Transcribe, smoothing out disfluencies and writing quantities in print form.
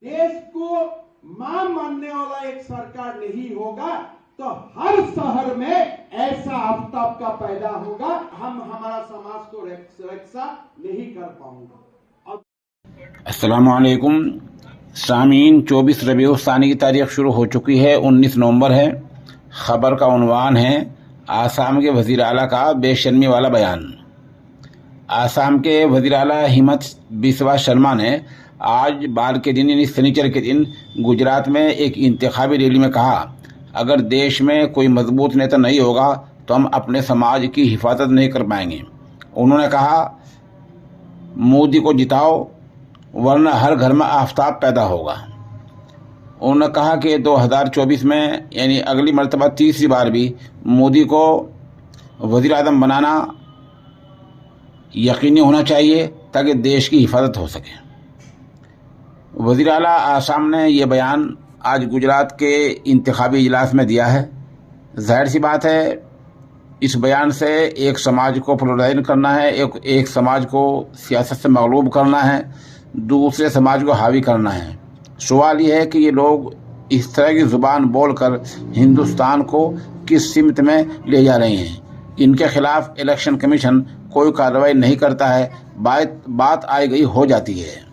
देश को मां मानने वाला एक सरकार नहीं होगा तो हर शहर में ऐसा आफ्ताब का पैदा होगा, हम हमारा समाज को रक्षा नहीं कर पाऊंगा। अस्सलामुअलैकुम सामीन, 24 रबीउल सानी की तारीख शुरू हो चुकी है, 19 नवंबर है। खबर का उन्वान है आसाम के वज़ीर आला का बेशर्मी वाला बयान। आसाम के वज़ीर आला हिमंत बिस्वा शर्मा ने आज बाल के दिन यानी शनिचर के दिन गुजरात में एक इंतखाबी रैली में कहा, अगर देश में कोई मजबूत नेता नहीं होगा तो हम अपने समाज की हिफाजत नहीं कर पाएंगे। उन्होंने कहा, मोदी को जिताओ वरना हर घर में आफ्ताब पैदा होगा। उन्होंने कहा कि 2024 में यानी अगली मर्तबा तीसरी बार भी मोदी को वज़ीर आज़म बनाना यकीनी होना चाहिए ताकि देश की हिफाजत हो सके। वज़ीर आला आसाम ने यह बयान आज गुजरात के इंतखाबी इजलास में दिया है। जाहिर सी बात है, इस बयान से एक समाज को पोलराइज करना है, एक समाज को सियासत से मगलूब करना है, दूसरे समाज को हावी करना है। सवाल यह है कि ये लोग इस तरह की ज़ुबान बोलकर हिंदुस्तान को किस सिमत में ले जा रहे हैं। इनके खिलाफ इलेक्शन कमीशन कोई कार्रवाई नहीं करता है, बात आई गई हो जाती है।